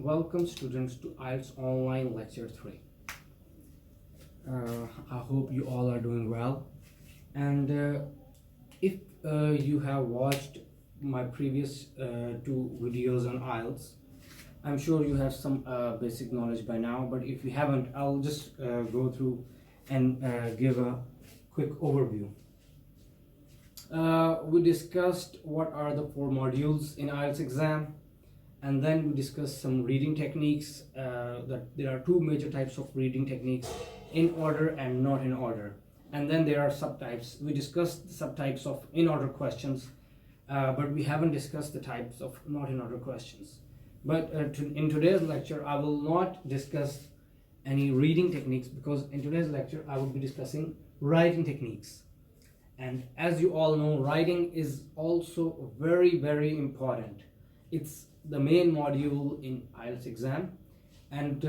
Welcome students to Ielts Online Lecture 3. I hope you all are doing well, and if you have watched my previous two videos on Ielts, I'm sure you have some basic knowledge by now, but if you haven't, I'll just go through and give a quick overview. We discussed what are the 4 modules in Ielts exam, and then we discussed some reading techniques, that there are 2 major types of reading techniques, in order and not in order, and then there are subtypes. We discussed the subtypes of in order questions, but we haven't discussed the types of not in order questions. But in today's lecture I will not discuss any reading techniques, because in today's lecture I will be discussing writing techniques. And as you all know, writing is also very important. It's the main module in Ielts exam, and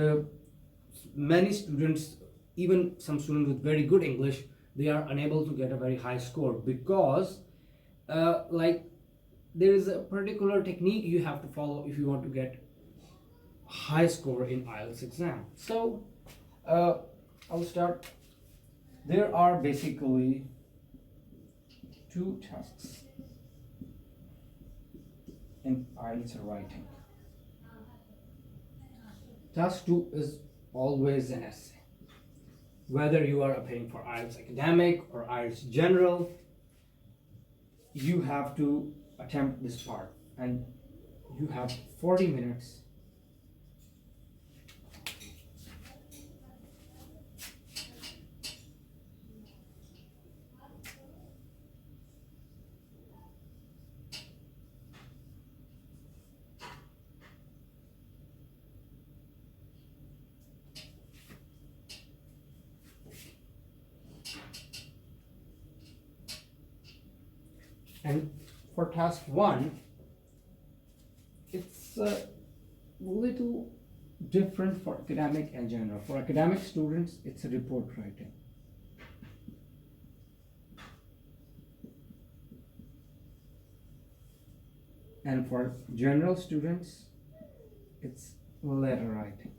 many students, even some students with very good English, they are unable to get a very high score, because there is a particular technique you have to follow if you want to get high score in Ielts exam. So I'll start. There are basically 2 tasks in Ielts writing. Task 2 is always an essay. Whether you are appearing for Ielts Academic or Ielts General, you have to attempt this part, and you have 40 minutes. And for task 1, it's a little different for academic and general. For academic students, it's a report writing. And for general students, it's letter writing.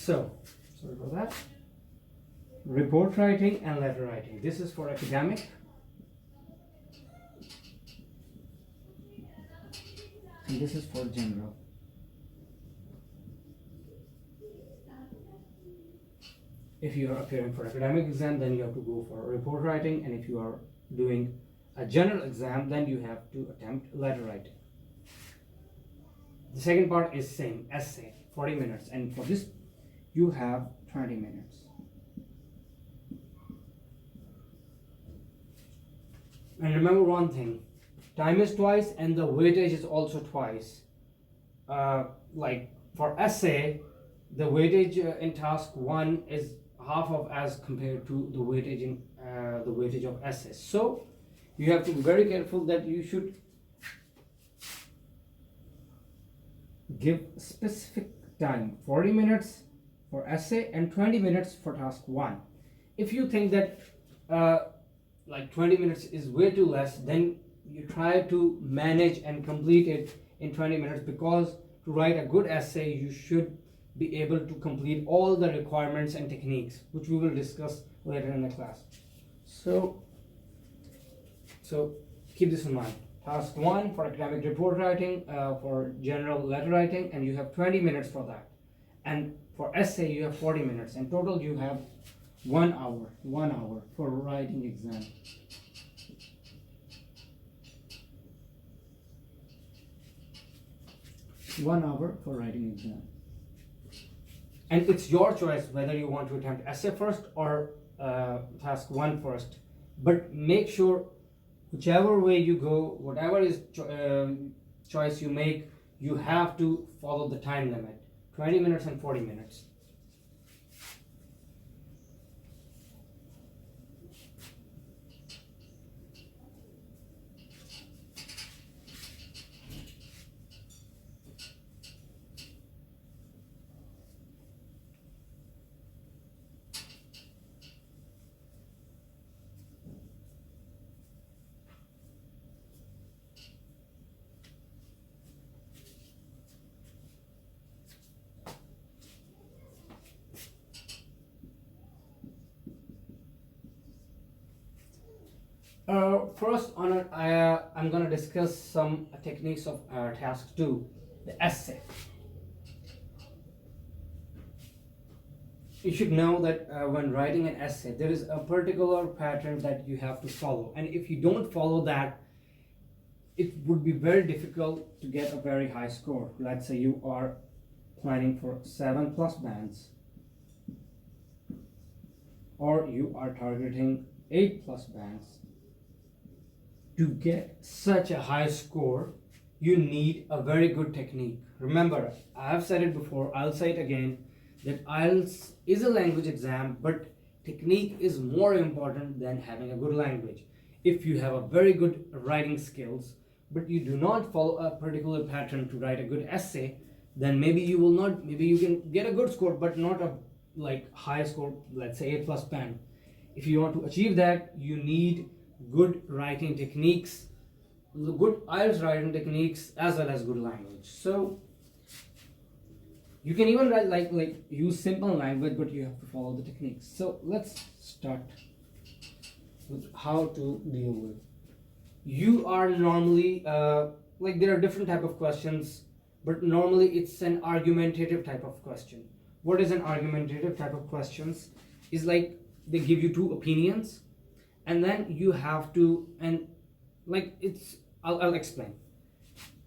So, sorry for that. Report writing and letter writing. This is for academic. And this is for general. If you are appearing for academic exam, then you have to go for report writing, and if you are doing a general exam, then you have to attempt letter writing. The second part is same, essay, 40 minutes, and for this you have 20 minutes. And remember one thing, time is twice and the weightage is also twice. Like for essay, the weightage in task 1 is half of as compared to the weightage in the weightage of essay. So you have to be very careful that you should give specific time, 40 minutes for essay and 20 minutes for task 1. If you think that 20 minutes is way too less, then you try to manage and complete it in 20 minutes, because to write a good essay you should be able to complete all the requirements and techniques, which we will discuss later in the class. So keep this in mind. Task 1 for academic report writing, for general letter writing, and you have 20 minutes for that. And for essay you have 40 minutes. In total you have 1 hour for writing exam. One hour for writing exam. And it's your choice whether you want to attempt essay first or task 1 first. But make sure, whichever way you go, whatever is choice you make, you have to follow the time limit, 20 minutes and 40 minutes. First, I'm going to discuss some techniques of task 2, the essay. You should know that when writing an essay, there is a particular pattern that you have to follow. And if you don't follow that, it would be very difficult to get a very high score. Let's say you are planning for 7+ bands, or you are targeting 8+ bands. To get such a high score, you need a very good technique. Remember, I have said it before, I'll say it again, that IELTS is a language exam, but technique is more important than having a good language. If you have a very good writing skills, but you do not follow a particular pattern to write a good essay, then maybe you will not, maybe you can get a good score, but not a high score, let's say 8+ band. If you want to achieve that, you need good writing techniques, good IELTS writing techniques, as well as good language. So you can even write like use simple language, but you have to follow the techniques. So let's start with how to deal with. You are normally there are different type of questions, but normally it's an argumentative type of question. What is an argumentative type of questions? Is like they give you two opinions, and then you have to, and like it's I'll explain.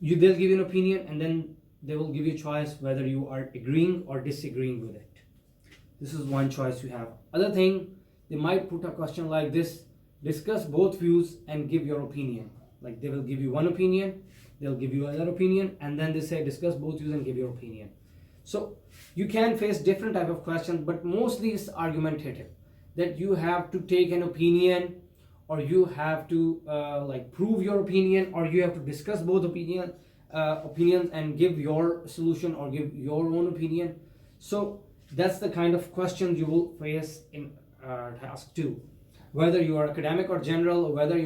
They'll give you an opinion, and then they will give you a choice whether you are agreeing or disagreeing with it. This is one choice you have. Other thing, they might put a question like this: discuss both views and give your opinion. Like they will give you one opinion, they'll give you another opinion, and then they say discuss both views and give your opinion. So you can face different type of questions, but mostly it's argumentative, that you have to take an opinion, or you have to prove your opinion, or you have to discuss both opinions and give your solution or give your own opinion. So that's the kind of questions you will face in task 2. Whether you are academic or general, or whether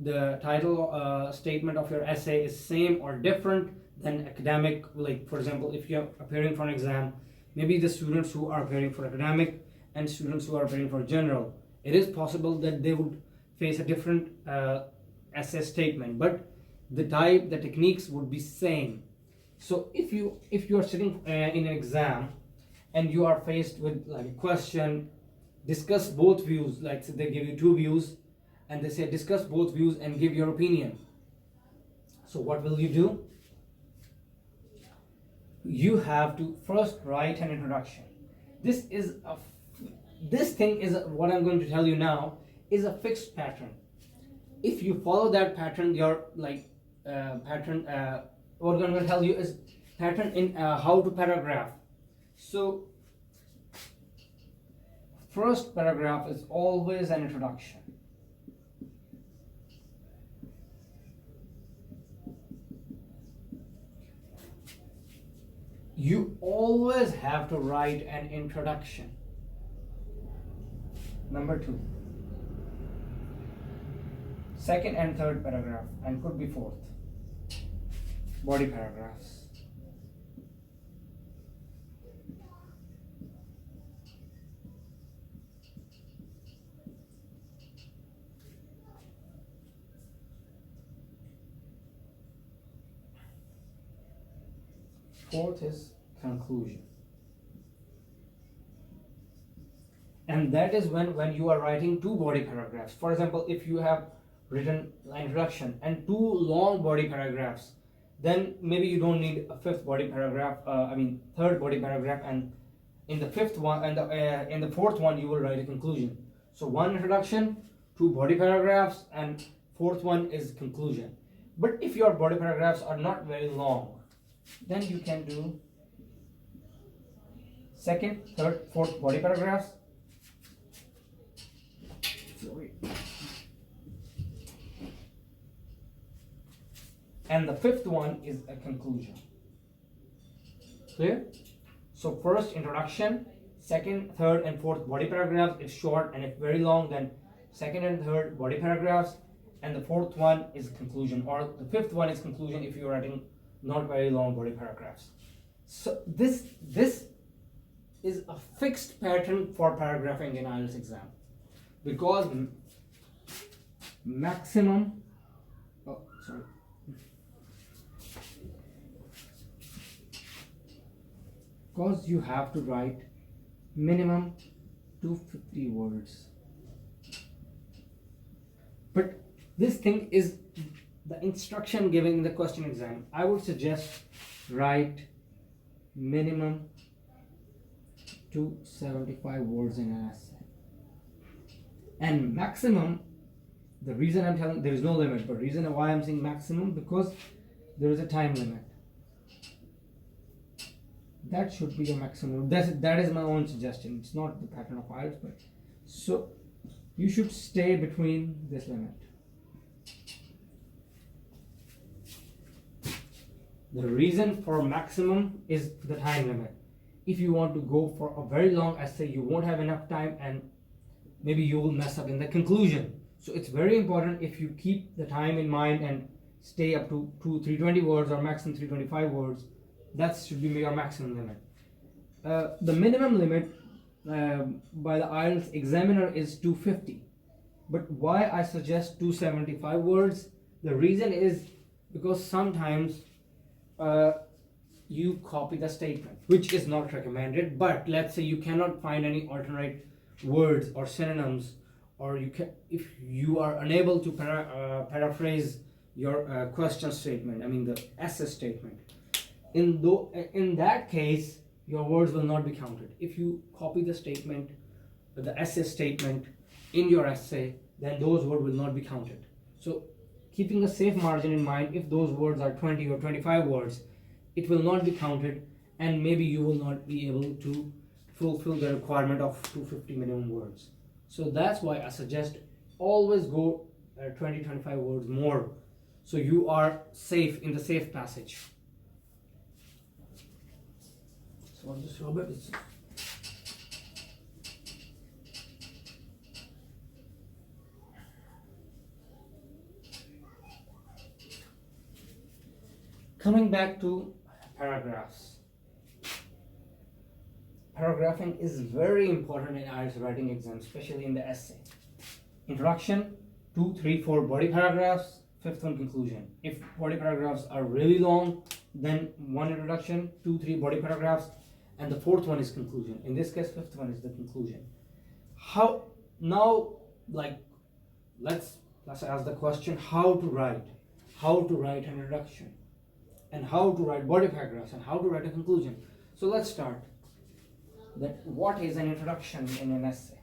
the title statement of your essay is same or different than academic. Like for example, if you're appearing for an exam, maybe the students who are appearing for academic and students who are appearing for general, it is possible that they would face a different essay statement, but the techniques would be same. So if you are sitting in an exam and you are faced with like a question, discuss both views, like say they give you two views and they say discuss both views and give your opinion. So what will you do? You have to first write an introduction. This thing is what I'm going to tell you now is a fixed pattern. If you follow that pattern, your what I'm going to tell you is pattern in how to paragraph. So first paragraph is always an introduction. You always have to write an introduction. Number 2, second and third paragraph, and could be fourth, body paragraphs. Fourth is conclusion. And that is when you are writing two body paragraphs. For example, if you have written an introduction and two long body paragraphs, then maybe you don't need a third body paragraph, and in the fifth one and in the fourth one you will write a conclusion. So one introduction, two body paragraphs, and fourth one is conclusion. But if your body paragraphs are not very long, then you can do second, third, fourth body paragraphs. And the fifth one is a conclusion. Clear? So first introduction, second, third, and fourth body paragraphs. It's short, and if very long, then second and third body paragraphs, and the fourth one is conclusion, or the fifth one is conclusion if you're writing not very long body paragraphs. So this is a fixed pattern for paragraphing in IELTS exam, because maximum, oh sorry, because you have to write minimum 250 words. But this thing is the instruction given in the question exam. I would suggest write minimum 275 words in an essay. And maximum, the reason I'm telling, there is no limit, but reason why I'm saying maximum, because there is a time limit. That should be a maximum. That is my own suggestion. It's not the pattern of IELTS, but so you should stay between this limit. The reason for maximum is the time limit. If you want to go for a very long essay, you won't have enough time and maybe you will mess up in the conclusion. So it's very important if you keep the time in mind and stay up to 320 words or maximum 325 words. That should be your maximum limit. The minimum limit by the IELTS examiner is 250. But why I suggest 275 words? The reason is because sometimes you copy the statement, which is not recommended, but let's say you cannot find any alternate words or synonyms, or if you are unable to paraphrase your question statement, I mean the essay statement, in that case your words will not be counted. If you copy the statement, the essay statement in your essay, then those words will not be counted. So keeping a safe margin in mind, if those words are 20 or 25 words, it will not be counted, and maybe you will not be able to fulfill the requirement of 250 minimum words. So that's why I suggest always go 20-25 words more, so you are safe in the safe passage. So just Robert, coming back to paragraphs. Paragraphing is very important in IELTS writing exam, especially in the essay. Introduction, 2, 3, 4 body paragraphs, fifth one conclusion. If body paragraphs are really long, then one introduction, 2, 3 body paragraphs, and the fourth one is conclusion. In this case, fifth one is the conclusion. How now, like, let's ask the question: how to write an introduction, and how to write body paragraphs, and how to write a conclusion. So let's start. That what is an introduction in an essay?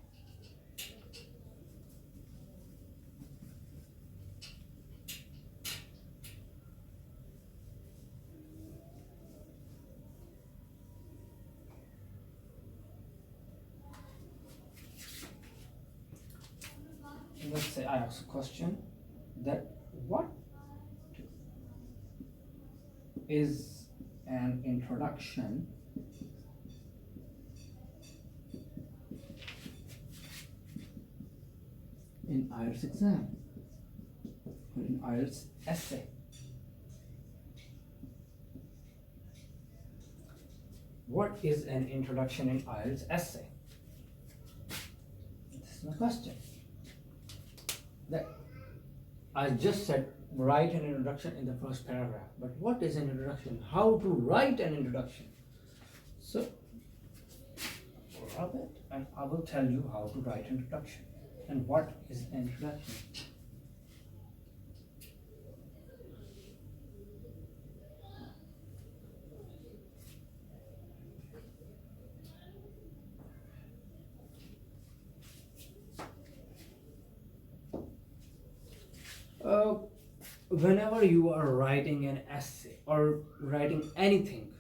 Let's say I ask a question that what is an introduction in IELTS exam or in IELTS essay? What is an introduction in IELTS essay? This is my question. That I just said write an introduction in the first paragraph, but what is an introduction? How to write an introduction? So grab it and I will tell you how to write an introduction. And what is an introduction? Whenever you are writing an essay or writing anything,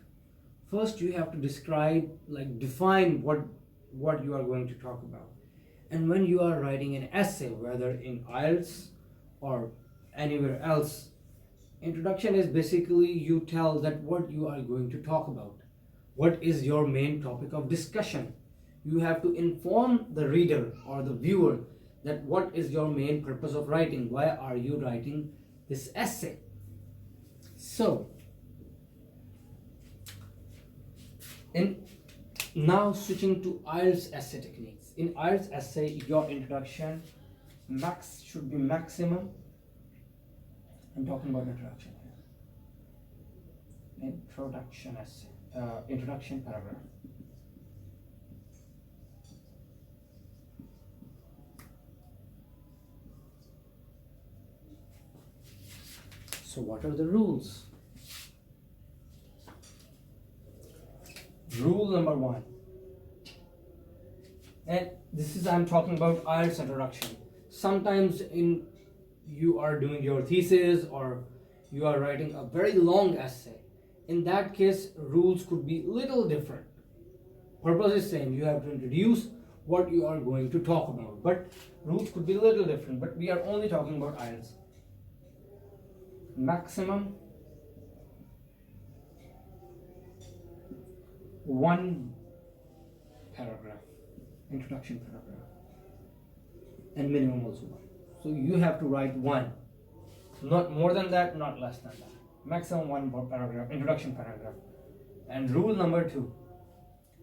first you have to define what you are going to talk about. And when you are writing an essay, whether in IELTS or anywhere else, introduction is basically you tell that what you are going to talk about. What is your main topic of discussion? You have to inform the reader or the viewer that what is your main purpose of writing. Why are you writing this essay? So, now switching to IELTS essay techniques. In IELTS essay, your introduction, Max should be maximum. I'm talking about introduction here. Introduction essay, introduction paragraph. So what are the rules? Rule number 1. And this is, I'm talking about IELTS introduction. Sometimes you are doing your thesis or you are writing a very long essay. In that case, rules could be little different. Purpose is same. You have to introduce what you are going to talk about, but rules could be a little different. But we are only talking about IELTS. Maximum 1 paragraph, introduction paragraph, and minimum also 1. So you have to write 1, not more than that, not less than that. Maximum 1 paragraph, introduction paragraph. And rule number 2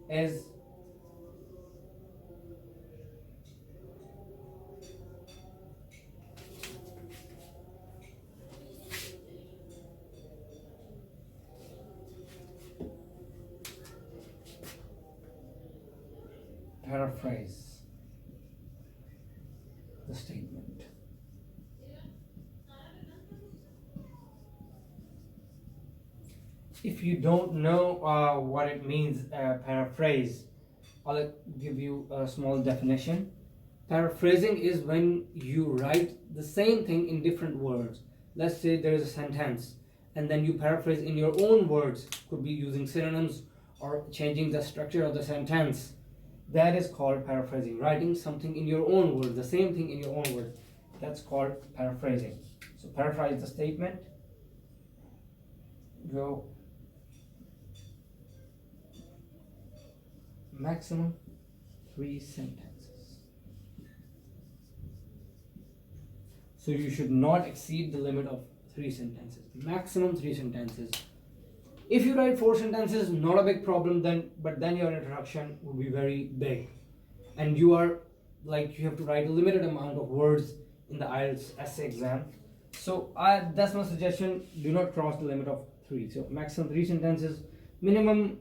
is paraphrase the statement. If you don't know what it means, paraphrase, I'll give you a small definition. Paraphrasing is when you write the same thing in different words. Let's say there is a sentence and then you paraphrase in your own words, could be using synonyms or changing the structure of the sentence. That is called paraphrasing, writing something in your own words, the same thing in your own words. That's called paraphrasing. So paraphrase the statement. Go maximum 3 sentences. So you should not exceed the limit of 3 sentences. Maximum 3 sentences. If you write 4 sentences, not a big problem then, but then your introduction will be very big. And you have to write a limited amount of words in the IELTS essay exam. So that's my suggestion, do not cross the limit of 3. So maximum 3 sentences, minimum,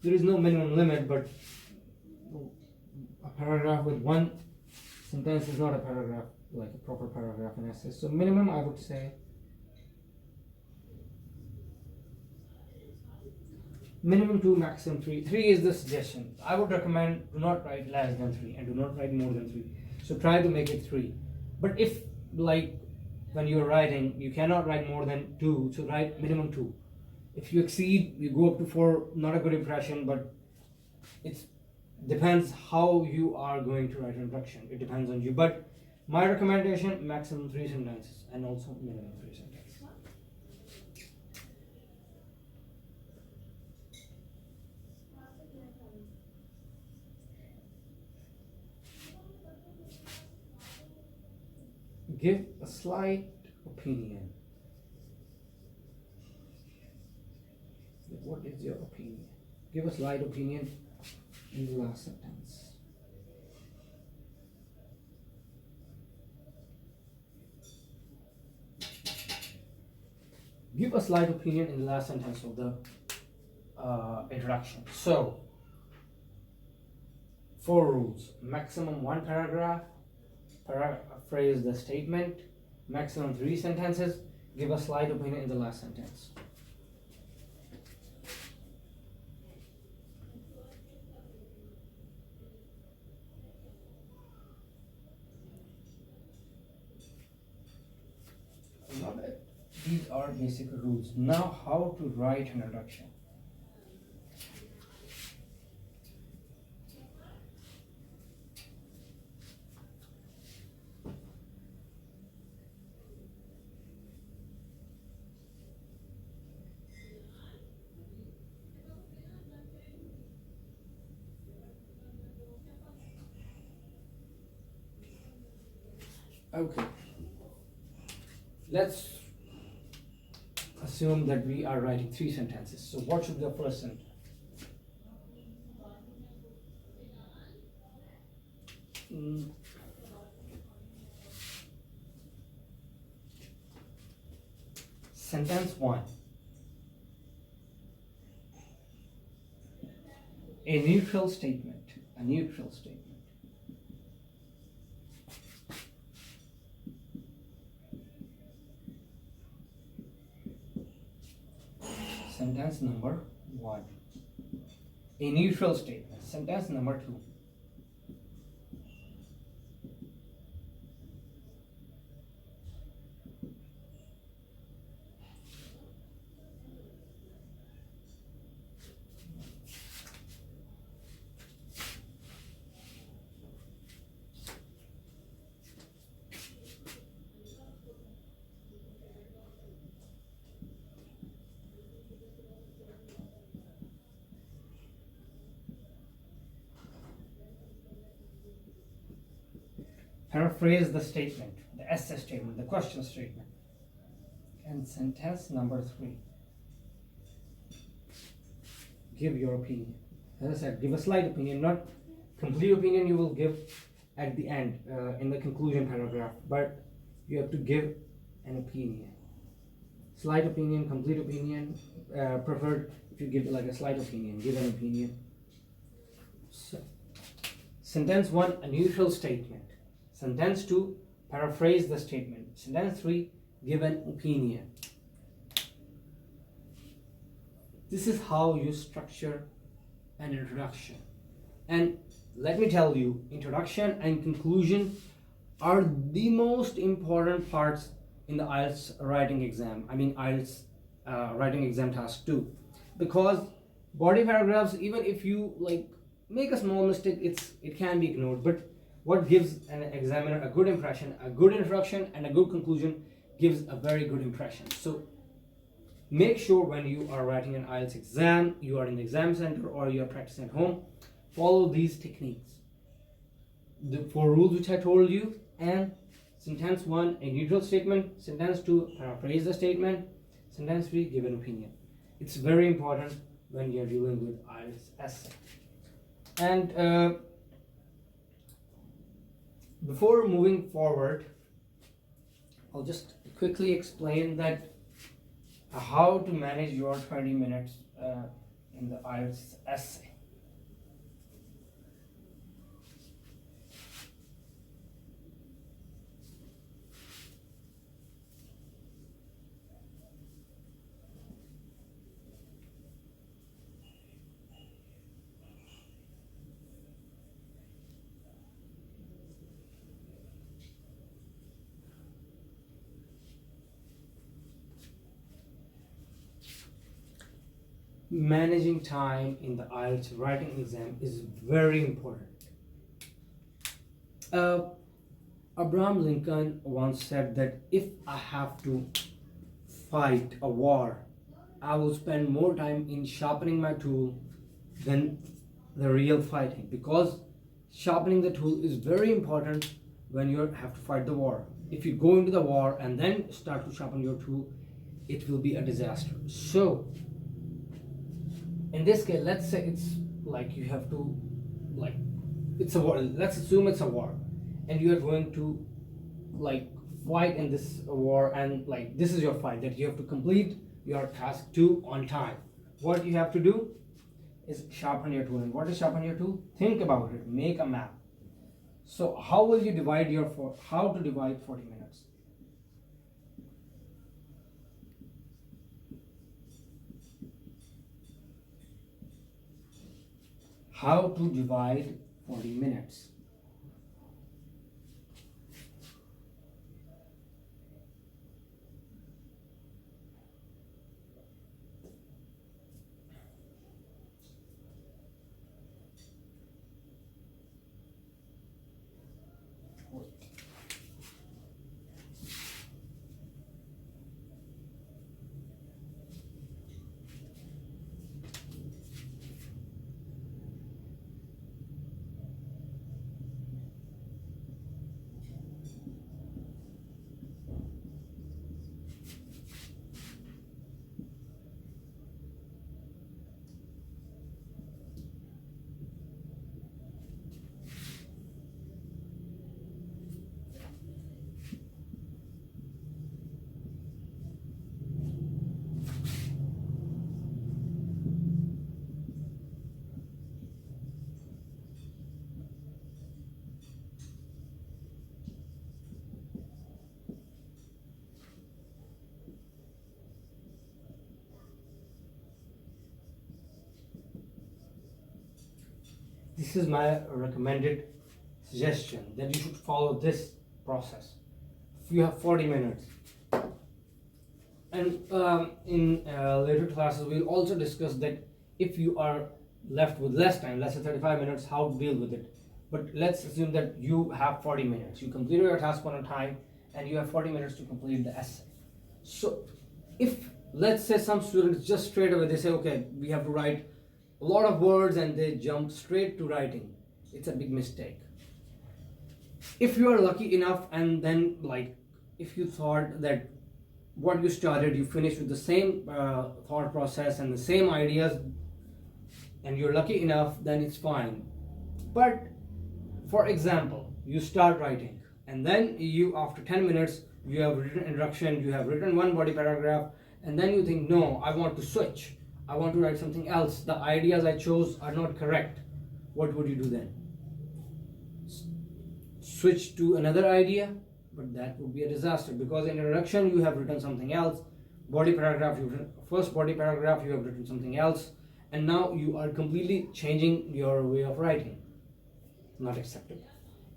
there is no minimum limit, but a paragraph with 1 sentence is not a paragraph, like a proper paragraph in essay. So minimum, I would say minimum 2, maximum 3. 3 is the suggestion. I would recommend do not write less than 3 and do not write more than 3. So try to make it 3. But if when you are writing, you cannot write more than 2, so write minimum 2. If you exceed, you go up to 4, not a good impression, but it depends how you are going to write an introduction. It depends on you. But my recommendation, maximum 3 sentences and also minimum 3 sentences. Give a slight opinion. What is your opinion? Give a slight opinion in the last sentence. Give a slight opinion in the last sentence of the introduction. So, 4 rules. Maximum 1 paragraph. Paraphrase the statement. Maximum 3 sentences. Give a slight opinion in the last sentence. Love it. These are basic rules. Now, how to write an introduction. Okay, let's assume that we are writing 3 sentences. So what should be the first sentence? Sentence 1. A neutral statement. A neutral statement. Sentence number 1. A neutral statement. Sentence number 2. Paraphrase the statement, the essay statement, the question statement. And sentence number 3. Give your opinion. As I said, give a slight opinion, not complete opinion you will give at the end, in the conclusion paragraph, but you have to give an opinion. Slight opinion, complete opinion, preferred if you give like a slight opinion, give an opinion. So, sentence 1, a neutral statement. Sentence 2, paraphrase the statement. Sentence 3, give an opinion. This is how you structure an introduction. And let me tell you, introduction and conclusion are the most important parts in the IELTS writing exam. I mean IELTS writing exam task 2. Because body paragraphs, even if you like make a small mistake, it can be ignored. But what gives an examiner a good impression, a good introduction and a good conclusion gives a very good impression. So make sure when you are writing an IELTS exam, you are in the exam center or you are practicing at home, follow these techniques. The 4 rules which I told you, and sentence 1, a neutral statement. Sentence 2, paraphrase the statement. Sentence 3, give an opinion. It's very important when you're dealing with IELTS essay. And before moving forward, I'll just quickly explain that how to manage your 20 minutes in the IELTS essay. Managing time in the IELTS writing exam is very important. Abraham Lincoln once said that if I have to fight a war, I will spend more time in sharpening my tool than the real fighting, because sharpening the tool is very important when you have to fight the war. If you go into the war and then start to sharpen your tool, it will be a disaster. So in this case, let's say it's like you have to, like, it's a war. Let's assume it's a war, and you are going to like fight in this war, and like this is your fight that you have to complete your task 2 on time. What you have to do is sharpen your tool. And what is sharpen your tool? Think about it. Make a map. So how will you divide how to divide 40 minutes? How to divide 40 minutes? this is my recommended suggestion, that you should follow this process. If you have 40 minutes, and in later classes we'll also discuss that if you are left with less time, let's say 35 minutes, how to deal with it. But let's assume that you have 40 minutes, you completed your task on a time, and you have 40 minutes to complete the essay. So if, let's say, some students just straight away they say, okay, we have to write a lot of words, and they jump straight to writing, it's a big mistake. If you are lucky enough, and then like if you thought that what you started you finished with the same thought process and the same ideas, and you're lucky enough, then it's fine. But for example, you start writing, and then you, after 10 minutes, you have written introduction, you have written one body paragraph, and then you think, no, I want to switch, I want to write something else, the ideas I chose are not correct. What would you do then? Switch to another idea? But that would be a disaster, because in introduction you have written something else, body paragraph, you've written, first body paragraph you have written something else, and now you are completely changing your way of writing. Not acceptable.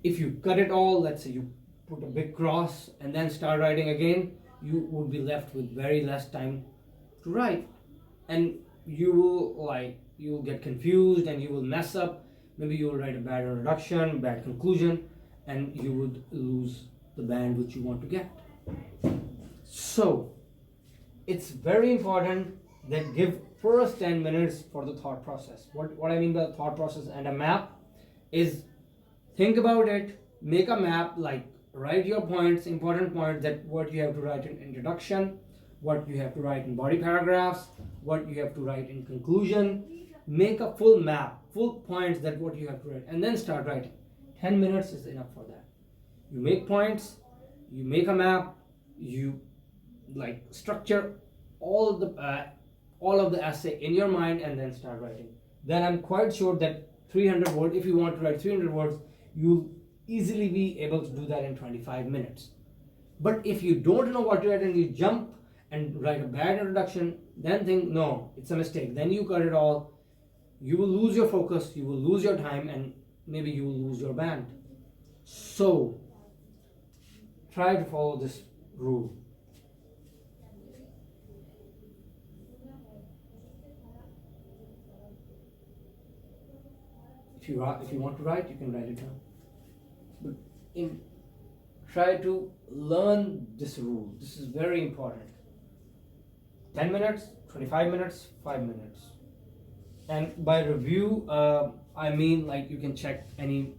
If you cut it all, let's say you put a big cross and then start writing again, you would be left with very less time to write, and you will get confused and you will mess up. Maybe you will write a bad introduction, bad conclusion, and you would lose the band which you want to get. So it's very important that give first 10 minutes for the thought process. What I mean by thought process and a map is, think about it, make a map, like write your points, important points, that what you have to write in introduction, what you have to write in body paragraphs, what you have to write in conclusion. Make a full map, full points, that what you have to write, and then start writing. 10 minutes is enough for that. You make points, you make a map, you like structure all of the essay in your mind, and then start writing. Then I'm quite sure that 300 words, if you want to write 300 words, you'll easily be able to do that in 25 minutes. But if you don't know what to write and you jump and write a bad introduction, then think, no, it's a mistake. Then you cut it all, you will lose your focus, you will lose your time, and maybe you will lose your band. So try to follow this rule. If you want to write, you can write it down. But try to learn this rule. This is very important. 10 minutes, 25 minutes, 5 minutes. And by review, I mean like you can check any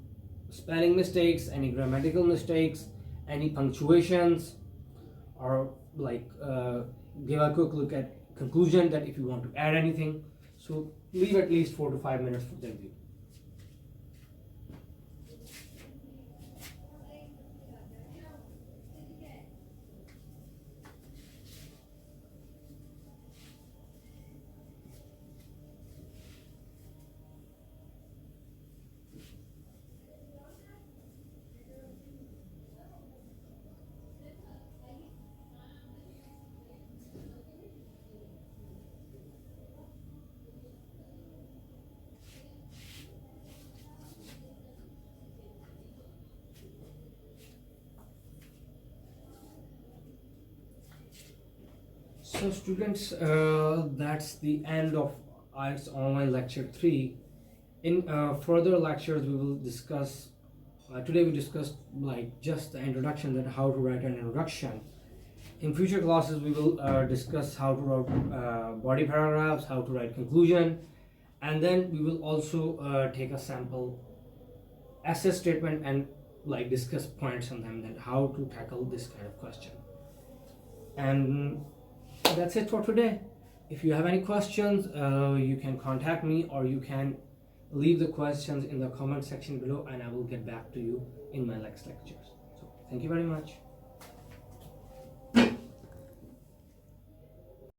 spelling mistakes, any grammatical mistakes, any punctuations, or like give a quick look at conclusion, that if you want to add anything. So leave at least 4 to 5 minutes for the review. So students, that's the end of Ielts online lecture 3. In further lectures we will discuss, today we discussed like just the introduction, that how to write an introduction. In future classes we will discuss how to write body paragraphs, how to write conclusion, and then we will also take a sample essay statement and like discuss points on them, that how to tackle this kind of question. And that's it for today. If you have any questions, you can contact me, or you can leave the questions in the comment section below, and I will get back to you in my next lectures. So thank you very much.